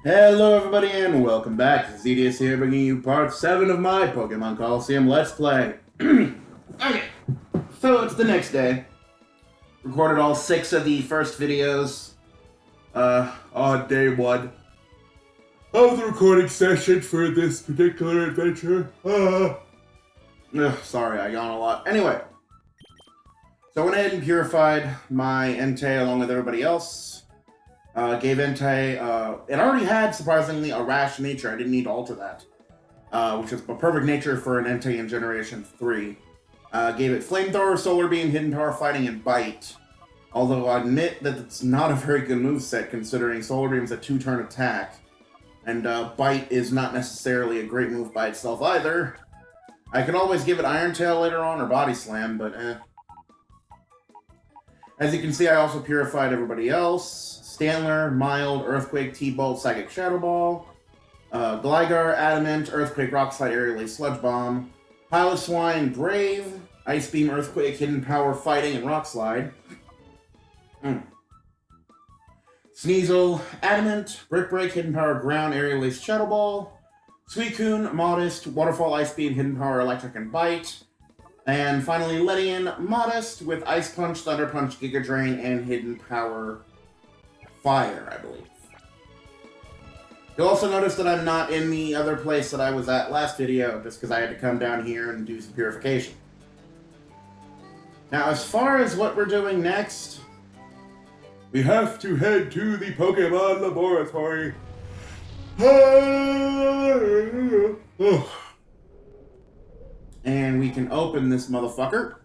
Hello everybody and welcome back. ZDS here bringing you part 7 of my Pokemon Colosseum Let's Play. Okay, so it's the next day. Recorded all 6 of the first videos on day 1 of the recording session for this particular adventure. Sorry, I yawn a lot. Anyway, so I went ahead and purified my Entei along with everybody else. Gave Entei, it already had, surprisingly, a rash nature. I didn't need to alter that. Which is a perfect nature for an Entei in Generation 3. Gave it Flamethrower, Solar Beam, Hidden Power, Fighting, and Bite. Although I admit that it's not a very good moveset, considering Solar Beam's a 2-turn attack. And Bite is not necessarily a great move by itself either. I could always give it Iron Tail later on, or Body Slam, but As you can see, I also purified everybody else. Stanler, Mild, Earthquake, T-Bolt, Psychic Shadow Ball, Gligar, Adamant, Earthquake, Rock Slide, Aerial Ace, Sludge Bomb, Piloswine, Brave, Ice Beam, Earthquake, Hidden Power, Fighting, and Rock Slide. Sneasel, Adamant, Brick Break, Hidden Power, Ground, Aerial Ace, Shadow Ball, Suicune, Modest, Waterfall, Ice Beam, Hidden Power, Electric, and Bite. And finally, Ledian, Modest, with Ice Punch, Thunder Punch, Giga Drain, and Hidden Power, Fire, I believe. You'll also notice that I'm not in the other place that I was at last video, just because I had to come down here and do some purification. Now, as far as what we're doing next, we have to head to the Pokemon Laboratory. And we can open this motherfucker,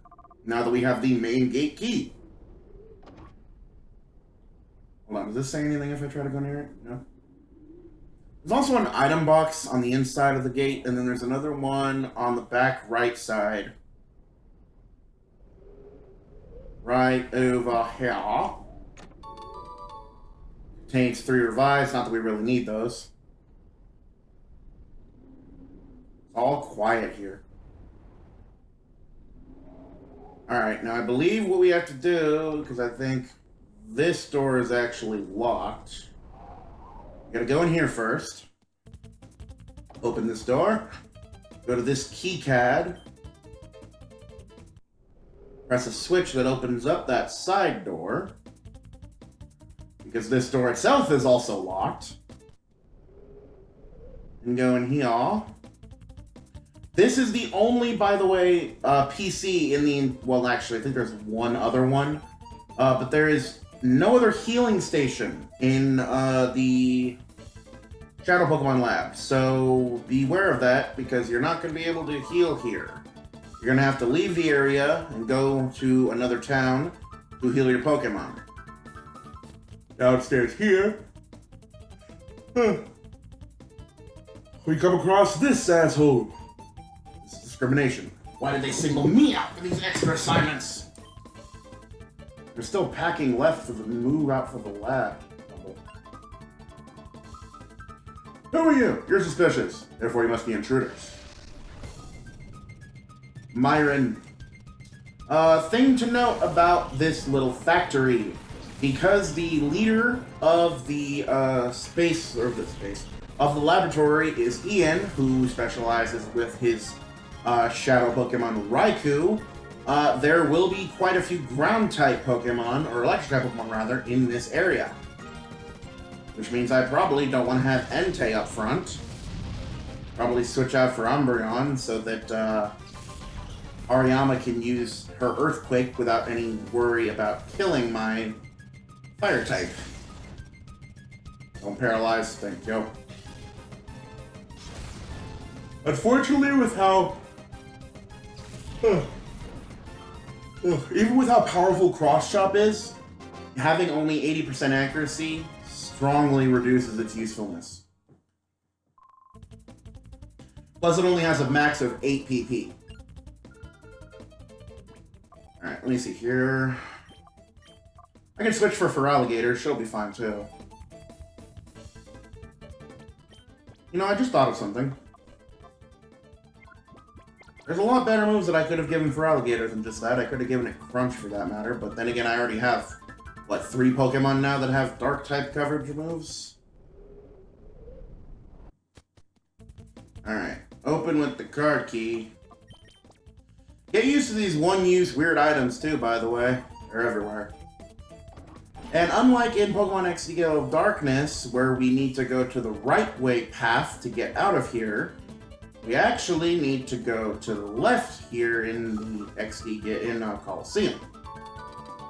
now that we have the main gate key. Hold on, does this say anything if I try to go near it? No? There's also an item box on the inside of the gate, and then there's another one on the back right side. Right over here. Contains 3 revives, not that we really need those. It's all quiet here. Alright, now I believe what we have to do, because I think this door is actually locked. You gotta go in here first. Open this door. Go to this keypad. Press a switch that opens up that side door. Because this door itself is also locked. And go in here. This is the only, by the way, PC in the... Well, actually, I think there's one other one. But there is no other healing station in the Shadow Pokemon Lab. So beware of that, because you're not going to be able to heal here. You're going to have to leave the area and go to another town to heal your Pokemon. Downstairs here, we come across this asshole. This is discrimination. Why did they single me out for these extra assignments? There's still packing left for the move out for the lab. Who are you? You're suspicious. Therefore, you must be intruders. Myron. Thing to note about this little factory. Because the leader of the of the laboratory is Ian, who specializes with his Shadow Pokemon Raikou, there will be quite a few ground-type Pokemon, or electric-type Pokemon rather, in this area. Which means I probably don't want to have Entei up front. Probably switch out for Umbreon so that Ariyama can use her Earthquake without any worry about killing my Fire type. Don't paralyze, thank you. Unfortunately, with how... even with how powerful Cross Chop is, having only 80% accuracy strongly reduces its usefulness. Plus, it only has a max of 8 PP. Alright, let me see here. I can switch for Feraligatr, she'll be fine too. You know, I just thought of something. There's a lot better moves that I could have given Feraligatr than just that. I could have given it Crunch for that matter, but then again, I already have, what, 3 Pokemon now that have Dark-type coverage moves? Alright. Open with the card key. Get used to these one-use weird items too, by the way. They're everywhere. And unlike in Pokemon XD Gale of Darkness, where we need to go to the right way path to get out of here, we actually need to go to the left here in the Colosseum.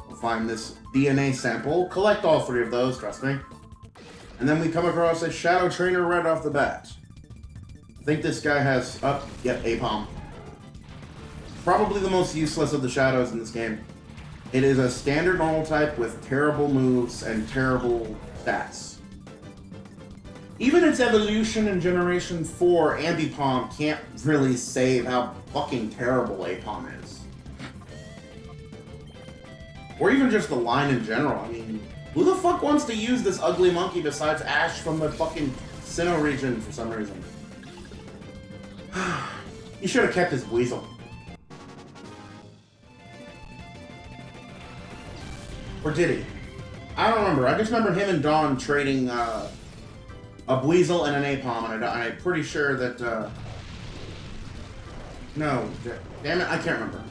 We'll find this DNA sample, collect all 3 of those, trust me. And then we come across a Shadow Trainer right off the bat. I think this guy has, Apom. Probably the most useless of the Shadows in this game. It is a standard normal type with terrible moves and terrible stats. Even its evolution in Generation 4, Ambipom can't really save how fucking terrible Apom is. Or even just the line in general. I mean, who the fuck wants to use this ugly monkey besides Ash from the fucking Sinnoh region for some reason? He should have kept his Weasel. Or did he? I don't remember. I just remember him and Dawn trading a Weasel and an Apom, and I'm pretty sure that... No. Damn it, I can't remember.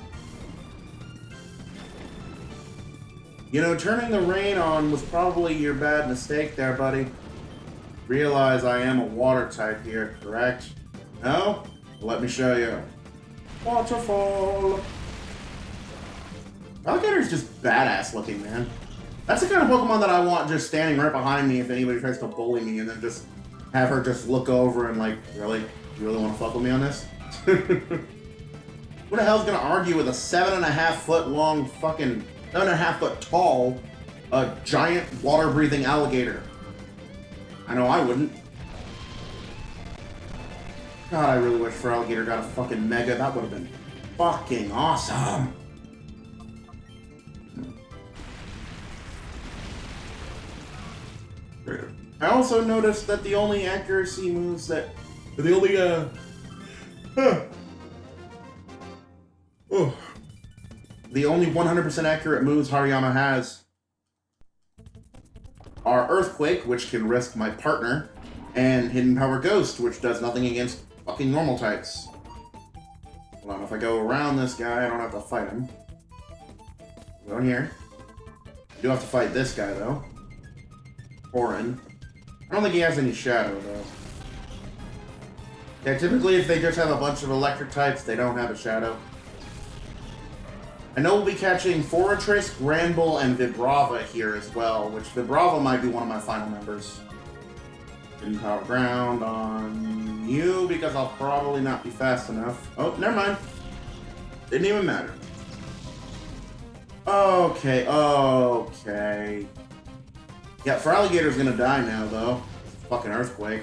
You know, turning the rain on was probably your bad mistake there, buddy. Realize I am a water type here, correct? No? Let me show you. Waterfall. Alligator's just badass looking, man. That's the kind of Pokemon that I want just standing right behind me if anybody tries to bully me, and then just have her just look over and like, really? You really want to fuck with me on this? Who the hell's gonna argue with a 7.5 foot long fucking 7.5 foot tall giant water breathing alligator? I know I wouldn't. God, I really wish for Alligator got a fucking Mega. That would have been fucking awesome. I also noticed that the only accuracy moves that... The only, the only 100% accurate moves Hariyama has are Earthquake, which can risk my partner, and Hidden Power Ghost, which does nothing against fucking normal types. Hold on, if I go around this guy, I don't have to fight him. Go in here. I do have to fight this guy, though. Orin. I don't think he has any Shadow, though. Yeah, typically if they just have a bunch of electric types, they don't have a Shadow. I know we'll be catching Forretress, Granbull, and Vibrava here as well, which Vibrava might be one of my final members. Hidden Power Ground on you, because I'll probably not be fast enough. Oh, never mind. Didn't even matter. Okay, okay. Yeah, for Alligator's gonna die now, though. Fucking Earthquake.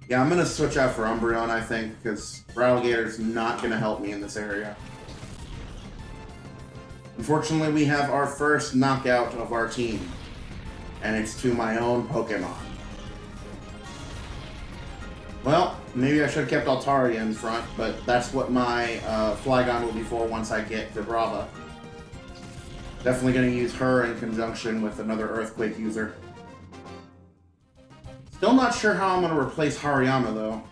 Yeah, I'm gonna switch out for Umbreon, I think, because Alligator's not gonna help me in this area. Unfortunately, we have our first knockout of our team, and it's to my own Pokemon. Well, maybe I should have kept Altaria in front, but that's what my Flygon will be for once I get Vibrava. Definitely gonna use her in conjunction with another Earthquake user. Still not sure how I'm going to replace Hariyama, though.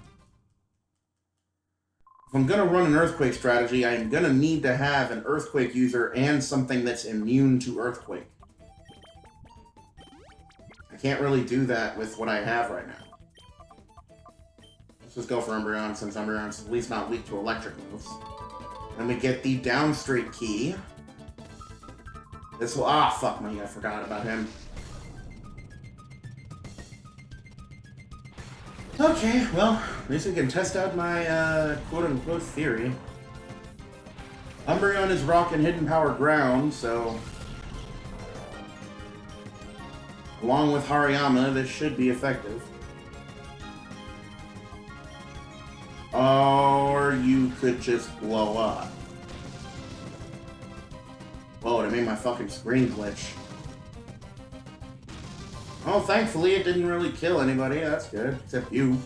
If I'm going to run an Earthquake strategy, I'm going to need to have an Earthquake user and something that's immune to Earthquake. I can't really do that with what I have right now. Let's just go for Umbreon, since Umbreon's at least not weak to electric moves. Then we get the Down Street key. This will... Ah, fuck me, I forgot about him. Okay, well, at least we can test out my quote-unquote theory. Umbreon is rock and Hidden Power ground, so... Along with Hariyama, this should be effective. Or you could just blow up. Whoa, it made my fucking screen glitch. Oh, thankfully it didn't really kill anybody. That's good. Except you.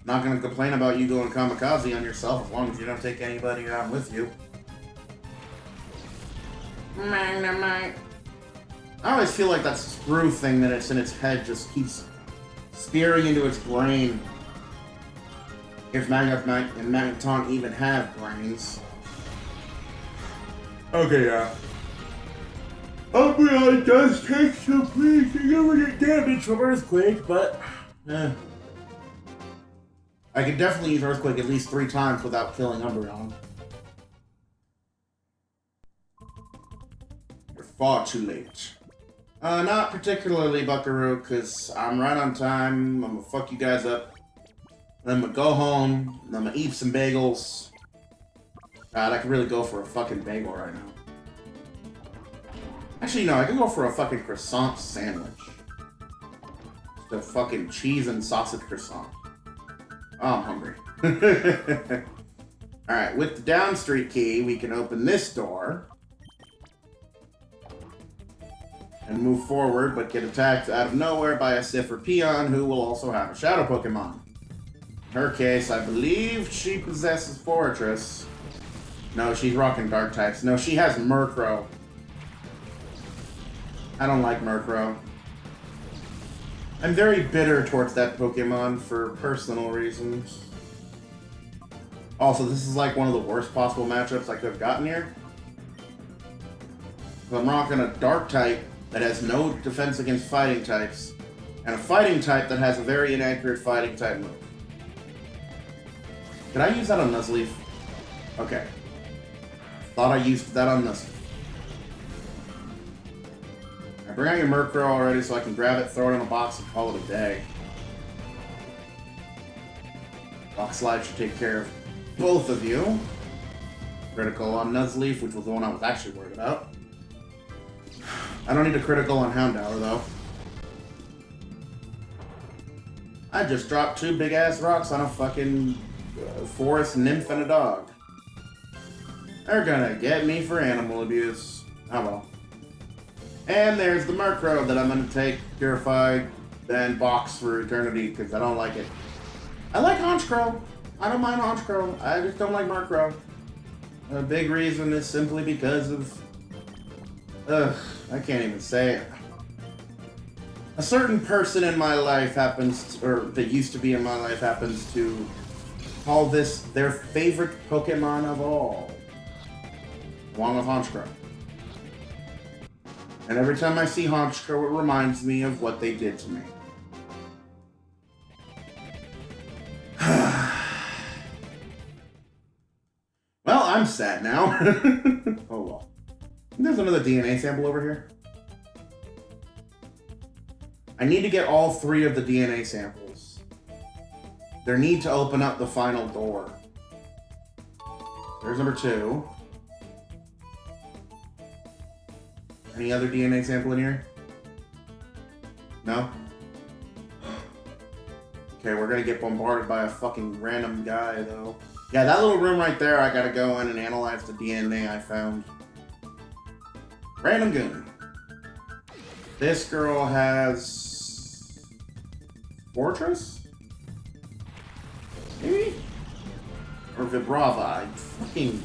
Not gonna complain about you going kamikaze on yourself as long as you don't take anybody on with you. I always feel like that screw thing that it's in its head just keeps spearing into its brain. If Magnemite and Magneton even have brains. Okay, yeah. Umbreon does take some pretty significant damage from Earthquake, but I could definitely use Earthquake at least 3 times without killing Umbreon. You're far too late. Not particularly, Buckaroo, because I'm right on time. I'm gonna fuck you guys up. Then I'm gonna go home, and I'm gonna eat some bagels. God, I could really go for a fucking bagel right now. Actually, no, I could go for a fucking croissant sandwich. Just a fucking cheese and sausage croissant. Oh, I'm hungry. Alright, with the down street key, we can open this door. And move forward, but get attacked out of nowhere by a Cipher Peon, who will also have a Shadow Pokemon. In her case, I believe she possesses Fortress. No, she's rocking Dark types. No, she has Murkrow. I don't like Murkrow. I'm very bitter towards that Pokemon for personal reasons. Also, this is like one of the worst possible matchups I could have gotten here. So I'm rocking a Dark type that has no defense against fighting types, and a fighting type that has a very inaccurate fighting type move. Did I use that on Nuzleaf? Okay. Thought I used that on Nuzleaf. I bring out your Murkrow already so I can grab it, throw it in a box, and call it a day. Rock Slide should take care of both of you. Critical on Nuzleaf, which was the one I was actually worried about. I don't need a critical on Houndour, though. I just dropped 2 big-ass rocks on a fucking forest nymph and a dog. They're gonna get me for animal abuse. Oh well. And there's the Murkrow that I'm gonna take, Purified, then box for eternity, because I don't like it. I like Honchkrow. I don't mind Honchkrow. I just don't like Murkrow. A big reason is simply because of... I can't even say it. A certain person in my life happens to, or that used to be in my life happens to call this their favorite Pokemon of all. Along with Honchkrow. And every time I see Honchkrow, it reminds me of what they did to me. Well, I'm sad now. Oh well. There's another DNA sample over here. I need to get all 3 of the DNA samples. There need to open up the final door. There's number 2. Any other DNA sample in here? No? Okay, we're gonna get bombarded by a fucking random guy, though. Yeah, that little room right there, I gotta go in and analyze the DNA I found. Random goon. This girl has... Fortress? Maybe? Or Vibrava. I fucking...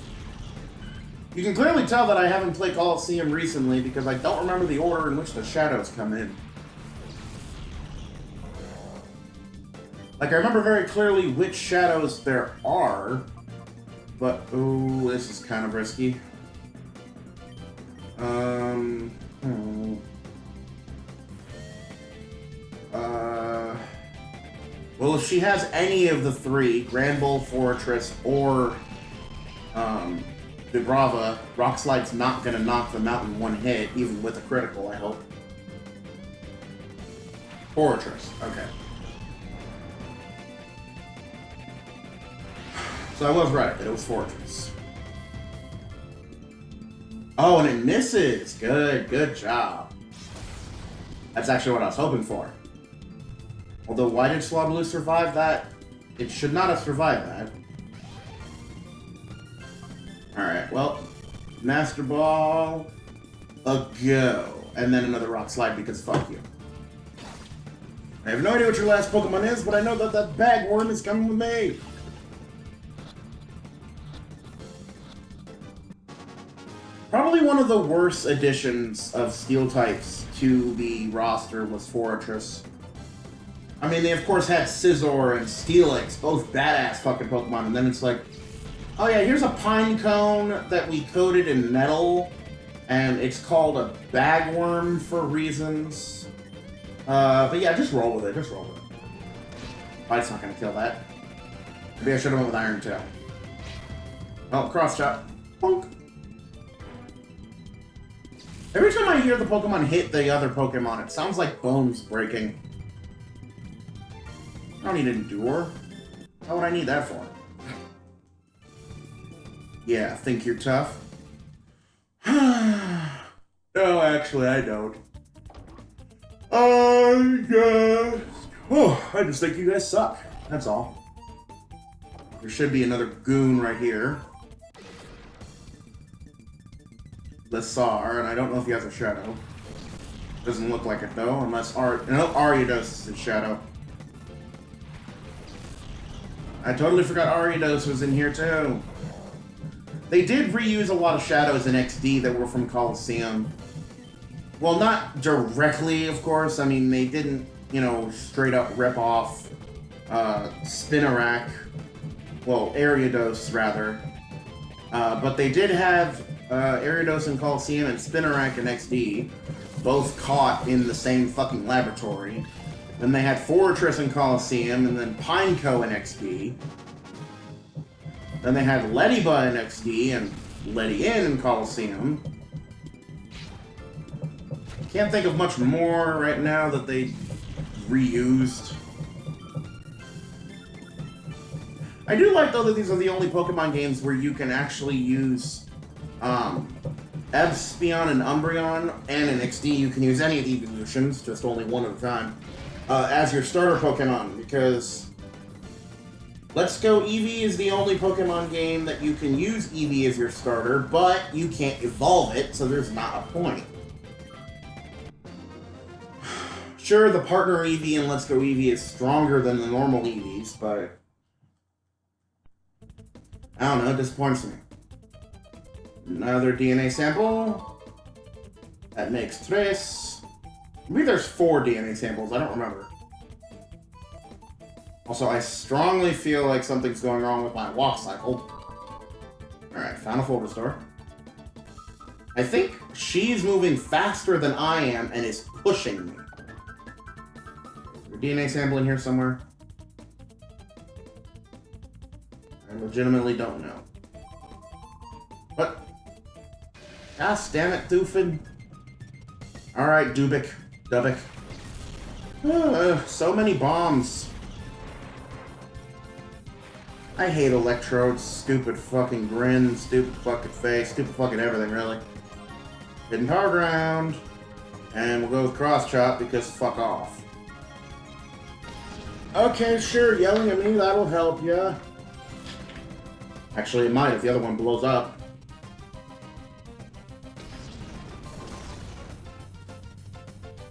You can clearly tell that I haven't played Colosseum recently because I don't remember the order in which the shadows come in. Like, I remember very clearly which shadows there are, but, ooh, this is kind of risky. Well, if she has any of the 3, Granbull, Fortress, or, Vibrava, Rock Slide's not gonna knock them out in one hit, even with a critical, I hope. Fortress, okay. So I was right, it was Fortress. Oh, and it misses! Good job. That's actually what I was hoping for. Although, why did Swablu survive that? It should not have survived that. Alright, well, Master Ball, a go. And then another Rock Slide because fuck you. I have no idea what your last Pokemon is, but I know that that Bagworm is coming with me. Probably one of the worst additions of Steel types to the roster was Fortress. I mean, they of course had Scizor and Steelix, both badass fucking Pokemon, and then it's like, oh yeah, here's a pine cone that we coated in metal, and it's called a bagworm for reasons. But yeah, just roll with it, just roll with it. Bite's not gonna kill that. Maybe I should have went with Iron Tail. Oh, cross chop. Bonk. Every time I hear the Pokemon hit the other Pokemon, it sounds like bones breaking. I don't need Endure. How would I need that for? Yeah, think you're tough? No, actually, I don't. I just think you guys suck. That's all. There should be another goon right here. Lissar, and I don't know if he has a shadow. Doesn't look like it though, unless Ariados is his shadow. I totally forgot Ariados was in here too. They did reuse a lot of shadows in XD that were from Colosseum. Well, not directly, of course. I mean, they didn't, you know, straight up rip off Spinarak. Well, Ariados, rather. But they did have Ariados in Colosseum and Spinarak in XD, both caught in the same fucking laboratory. Then they had Fortress in Colosseum, and then Pineco in XD. Then they had Lediba in XD, and Ledian in Colosseum. Can't think of much more right now that they reused. I do like, though, that these are the only Pokemon games where you can actually use Espion and Umbreon, and in XD you can use any of the evolutions, just only one at a time, as your starter Pokemon, because Let's Go Eevee is the only Pokemon game that you can use Eevee as your starter, but you can't evolve it, so there's not a point. Sure, the partner Eevee in Let's Go Eevee is stronger than the normal Eevees, but I don't know, it disappoints me. Another DNA sample. That makes 3. Maybe there's 4 DNA samples, I don't remember. Also, I strongly feel like something's going wrong with my walk cycle. Alright, found a full restore. I think she's moving faster than I am and is pushing me. Is there a DNA sample in here somewhere? I legitimately don't know. What? Gosh damn it, Doofin. Alright, Dubik. So many bombs. I hate electrodes, stupid fucking grin, stupid fucking face, stupid fucking everything, really. Hidden power ground. And we'll go with cross chop because fuck off. Okay, sure, yelling at me, that'll help ya. Actually, it might if the other one blows up.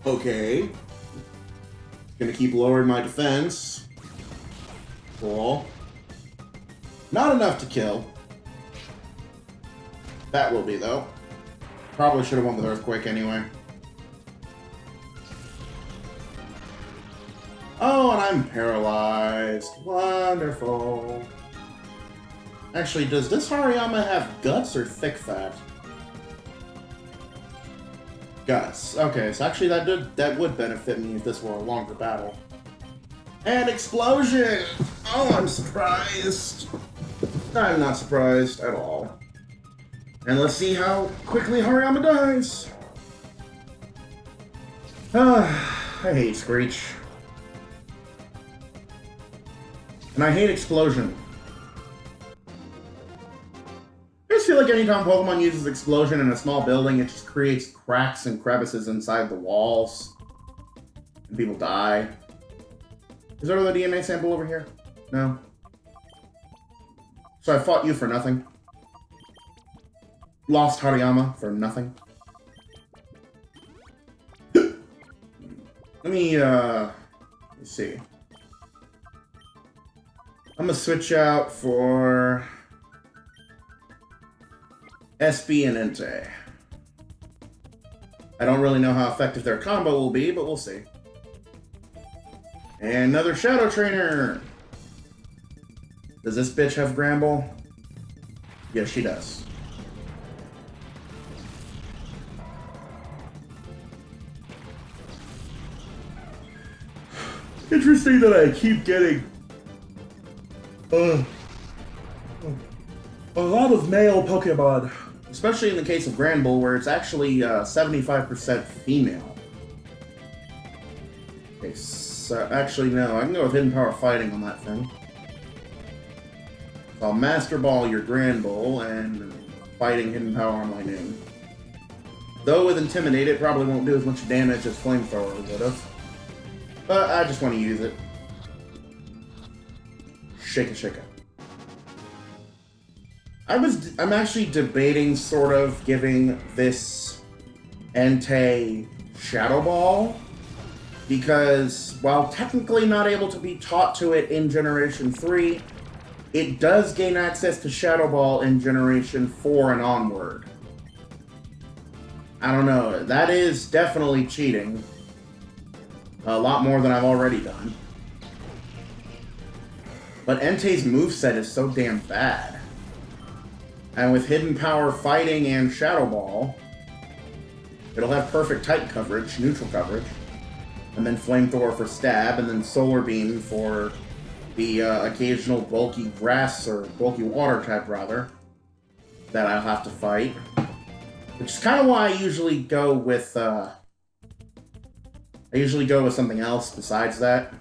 Okay. Gonna keep lowering my defense. Cool. Not enough to kill. That will be, though. Probably should have won with Earthquake anyway. Oh, and I'm paralyzed. Wonderful. Actually, does this Hariyama have guts or thick fat? Guts. Okay, so actually that would benefit me if this were a longer battle. And explosion! Oh, I'm surprised. I'm not surprised at all. And let's see how quickly Hariyama dies. I hate Screech. And I hate explosion. I just feel like anytime Pokemon uses explosion in a small building, it just creates cracks and crevices inside the walls. And people die. Is there another DNA sample over here? No. So I fought you for nothing. Lost Hariyama for nothing. Let me see. I'm gonna switch out for SB and Entei. I don't really know how effective their combo will be, but we'll see. And another Shadow Trainer! Does this bitch have Gramble? Yes, she does. Interesting that I keep getting a lot of male Pokemon. Especially in the case of Granbull, where it's actually 75% female. Okay, so actually no, I can go with Hidden Power Fighting on that thing. So I'll Master Ball your Granbull and Fighting Hidden Power on my name. Though with Intimidate, it probably won't do as much damage as Flamethrower would have. But I just want to use it. Shake it, shake it. I'm actually debating sort of giving this Entei Shadow Ball, because while technically not able to be taught to it in Generation 3, it does gain access to Shadow Ball in Generation 4 and onward. I don't know, that is definitely cheating. A lot more than I've already done. But Entei's moveset is so damn bad. And with Hidden Power Fighting and Shadow Ball, it'll have perfect type coverage, neutral coverage, and then Flamethrower for stab, and then Solar Beam for the occasional bulky grass, or bulky water type rather, that I'll have to fight. Which is kind of why I usually go with, something else besides that.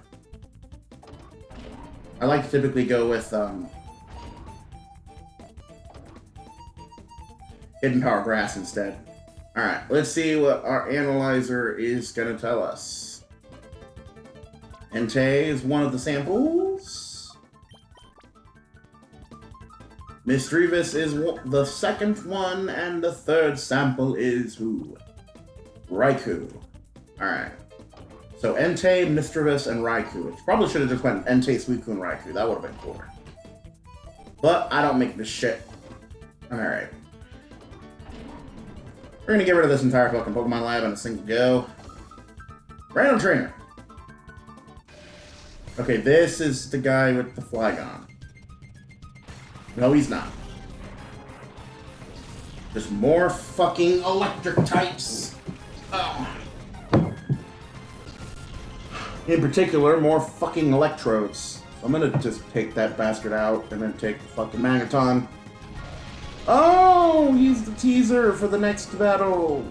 I like to typically go with, Hidden Power Grass instead. Alright, let's see what our analyzer is going to tell us. Entei is one of the samples. Misdreavus is the second one, and the third sample is who? Raikou. Alright. So Entei, Misdreavus, and Raikou. Which probably should have just went Entei, Suicune, and Raikou. That would have been cooler. But I don't make this shit. Alright. We're gonna get rid of this entire fucking Pokemon Lab in a single go. Random Trainer. Okay, this is the guy with the Flygon. No, he's not. Just more fucking electric types. Oh. In particular, more fucking electrodes. So I'm gonna just take that bastard out and then take the fucking Magneton. Oh, he's the teaser for the next battle.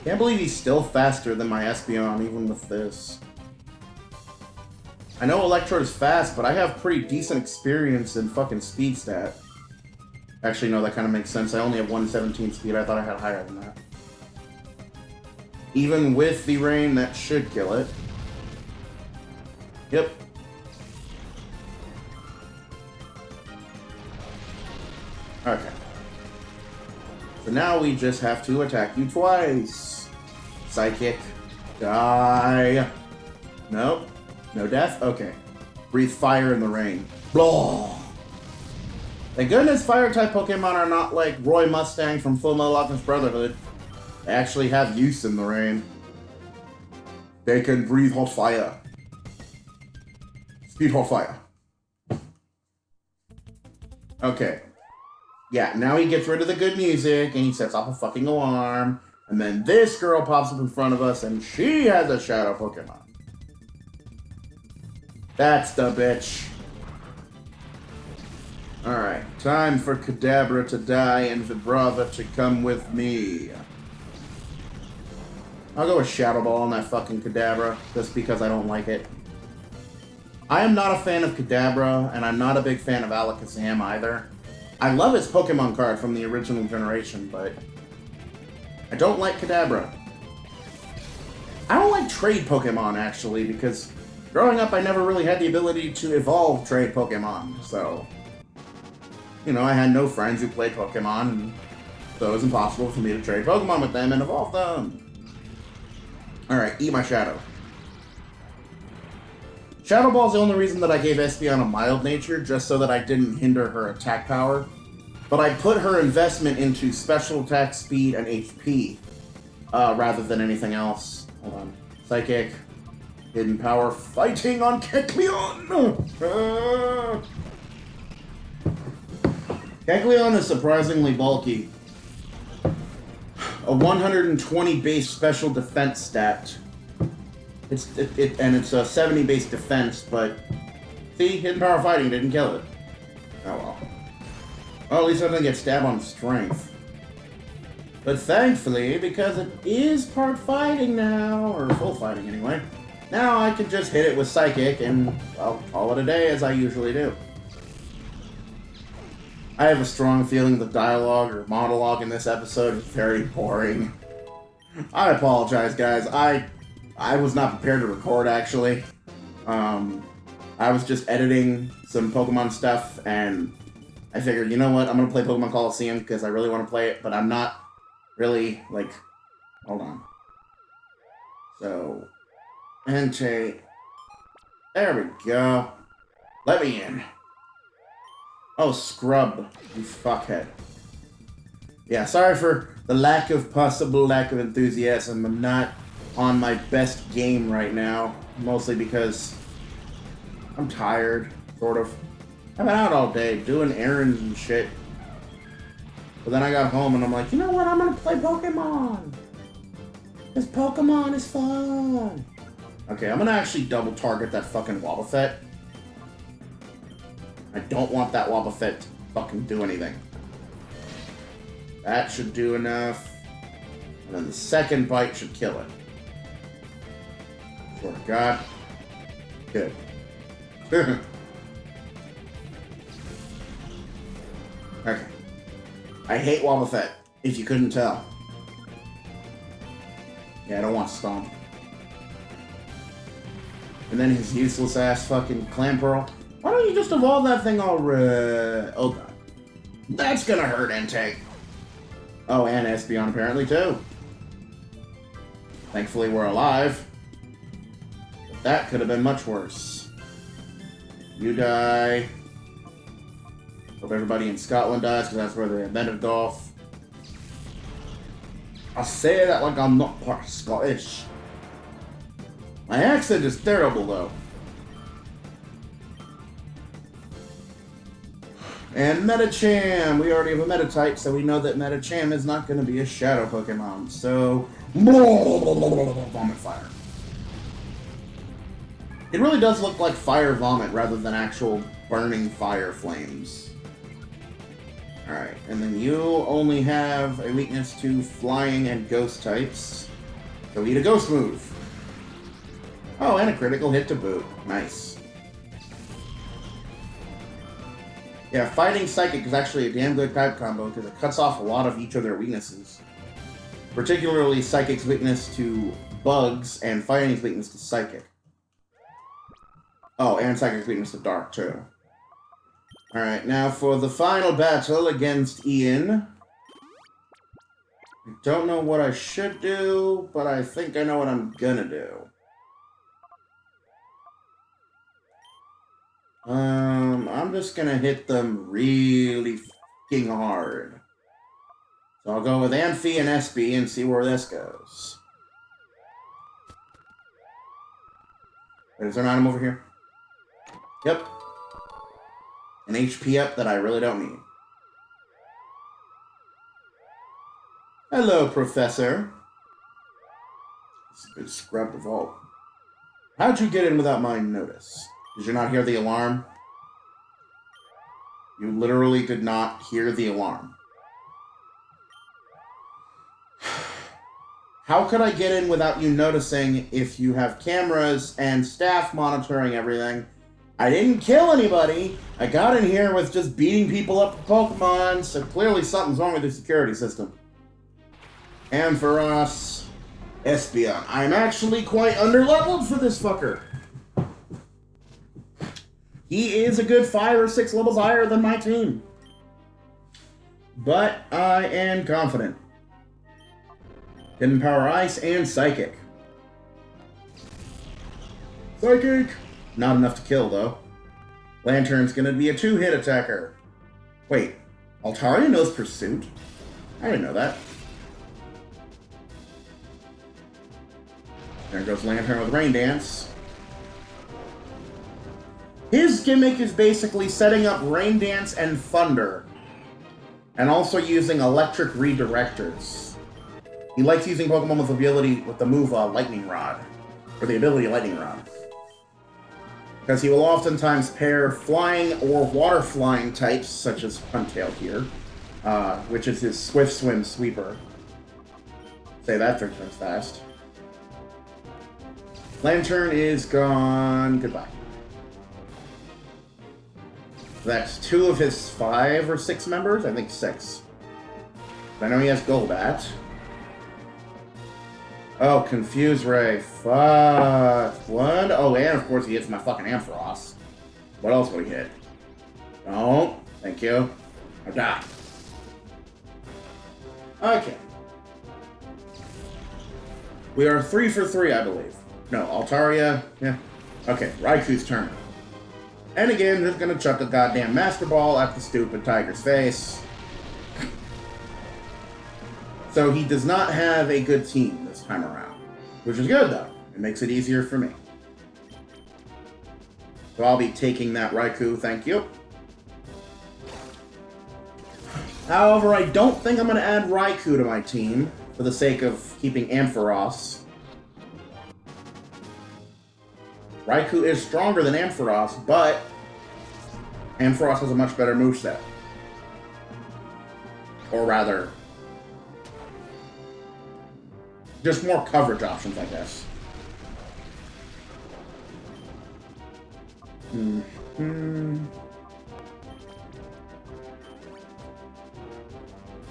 Can't believe he's still faster than my Espeon, even with this. I know Electrode is fast, but I have pretty decent experience in fucking speed stat. Actually, no, that kind of makes sense. I only have 117 speed. I thought I had higher than that. Even with the rain, that should kill it. Yep. Okay. So now we just have to attack you twice. Psychic. Die. Nope. No death? Okay. Breathe fire in the rain. Blah. Thank goodness fire-type Pokemon are not like Roy Mustang from Fullmetal Alchemist Brotherhood. They actually have use in the rain. They can breathe hot fire. Speed hot fire. Okay. Yeah, now he gets rid of the good music, and he sets off a fucking alarm. And then this girl pops up in front of us, and she has a Shadow Pokemon. That's the bitch. Alright, time for Kadabra to die and Vibrava to come with me. I'll go with Shadow Ball on that fucking Kadabra, just because I don't like it. I am not a fan of Kadabra, and I'm not a big fan of Alakazam either. I love its Pokemon card from the original generation, but I don't like Kadabra. I don't like trade Pokemon, actually, because growing up I never really had the ability to evolve trade Pokemon, so... You know, I had no friends who played Pokemon, and so it was impossible for me to trade Pokemon with them and evolve them. Alright, eat my Shadow. Shadow Ball's the only reason that I gave Espeon a mild nature, just so that I didn't hinder her attack power. But I put her investment into special attack, speed, and HP, rather than anything else. Hold on. Psychic. Hidden Power fighting on Kecleon! Kecleon is surprisingly bulky. A 120 base special defense stat. And it's a 70 base defense, but see, hidden power fighting didn't kill it. Oh well. Well, at least I didn't get stabbed on strength. But thankfully, because it is part fighting now, or full fighting anyway, now I can just hit it with Psychic and I'll call it a day as I usually do. I have a strong feeling the dialogue or monologue in this episode is very boring. I apologize, guys. I was not prepared to record, actually. I was just editing some Pokemon stuff, and I figured, you know what, I'm going to play Pokemon Colosseum because I really want to play it, but I'm not really, like... Hold on. So... Entei. There we go. Let me in. Oh, scrub. You fuckhead. Yeah, sorry for the possible lack of enthusiasm. I'm not on my best game right now. Mostly because I'm tired, sort of. I've been out all day doing errands and shit. But then I got home and I'm like, you know what? I'm gonna play Pokemon. This Pokemon is fun. Okay, I'm gonna actually double target that fucking Wobbuffet. I don't want that Wobbuffet to fucking do anything. That should do enough. And then the second bite should kill it. Swear to God. Good. Okay. I hate Wobbuffet, if you couldn't tell. Yeah, I don't want Stomp. And then his useless ass fucking Clamperl. Why don't you just evolve that thing already? Oh god. That's gonna hurt Entei. Oh, and Espeon apparently too. Thankfully we're alive. But that could have been much worse. You die. Hope everybody in Scotland dies, because that's where they invented golf. I say that like I'm not part Scottish. My accent is terrible, though. And Medicham! We already have a Meta-type, so we know that Medicham is not going to be a Shadow Pokemon. So... Vomit Fire. It really does look like Fire Vomit rather than actual burning fire flames. Alright, and then you only have a weakness to Flying and Ghost types. So eat a Ghost move. Oh, and a critical hit to boot. Nice. Yeah, Fighting Psychic is actually a damn good type combo because it cuts off a lot of each of their weaknesses. Particularly Psychic's weakness to bugs and Fighting's weakness to Psychic. Oh, and Psychic's weakness to Dark, too. Alright, now for the final battle against Ian. I don't know what I should do, but I think I know what I'm gonna do. I'm just gonna hit them really fucking hard. So I'll go with Amphi and Espy and see where this goes. Wait, is there an item over here? Yep. An HP up that I really don't need. Hello, Professor. It's a good scrub to vault. How'd you get in without my notice? Did you not hear the alarm? You literally did not hear the alarm. How could I get in without you noticing if you have cameras and staff monitoring everything? I didn't kill anybody. I got in here with just beating people up with Pokemon, so clearly something's wrong with the security system. And for us, Espeon. I'm actually quite underleveled for this fucker. He is a good 5 or 6 levels higher than my team. But I am confident. Hidden Power Ice and Psychic. Psychic! Not enough to kill, though. Lantern's gonna be a 2-hit attacker. Wait, Altaria knows Pursuit? I didn't know that. There goes Lantern with Rain Dance. His gimmick is basically setting up Rain Dance and Thunder, and also using electric redirectors. He likes using Pokemon with the move Lightning Rod, or the ability Lightning Rod. Because he will oftentimes pair flying or water flying types, such as Huntail here, which is his Swift Swim Sweeper. Say that 3 times fast. Lantern is gone. Goodbye. That's 2 of his 5 or 6 members? I think 6. I know he has Golbat. Oh, Confuse Ray. Fuck. What? Oh, and of course he hits my fucking Ampharos. What else would he hit? Don't. Thank you. I die. Okay. We are 3 for 3, I believe. No, Altaria. Yeah. Okay, Raikou's turn. And again, just gonna chuck a goddamn Master Ball at the stupid tiger's face. So he does not have a good team this time around. Which is good, though. It makes it easier for me. So I'll be taking that Raikou, thank you. However, I don't think I'm going to add Raikou to my team, for the sake of keeping Ampharos. Raikou is stronger than Ampharos, but Ampharos has a much better moveset. Or rather, just more coverage options, I guess.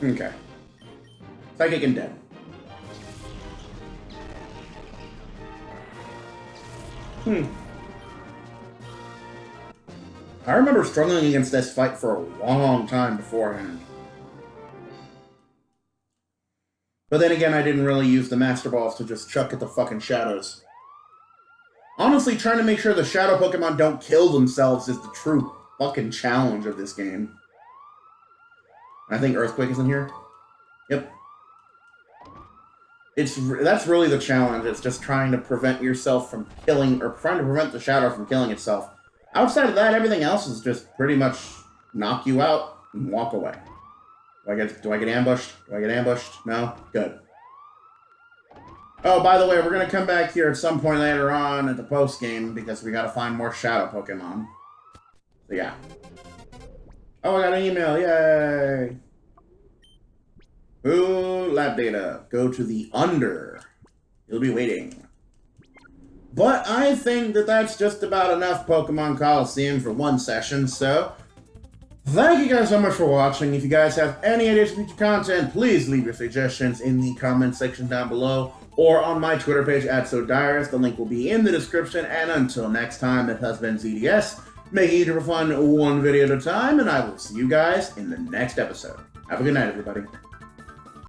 Okay. Psychic and Dead. I remember struggling against this fight for a long time beforehand. But then again, I didn't really use the Master Balls to just chuck at the fucking shadows. Honestly, trying to make sure the Shadow Pokemon don't kill themselves is the true fucking challenge of this game. I think Earthquake is in here. Yep. That's really the challenge. It's just trying to prevent yourself from killing, or trying to prevent the Shadow from killing itself. Outside of that, everything else is just pretty much knock you out and walk away. Do I get ambushed? Do I get ambushed? No? Good. Oh, by the way, we're going to come back here at some point later on at the post-game because we got to find more Shadow Pokemon. So, yeah. Oh, I got an email. Yay! Ooh, lab data. Go to the under. You'll be waiting. But I think that that's just about enough Pokemon Colosseum for one session, so thank you guys so much for watching. If you guys have any ideas for future content, please leave your suggestions in the comment section down below or on my Twitter page @SoDiarist. The link will be in the description, and until next time, it has been ZDS, making it for fun one video at a time, and I will see you guys in the next episode. Have a good night, everybody.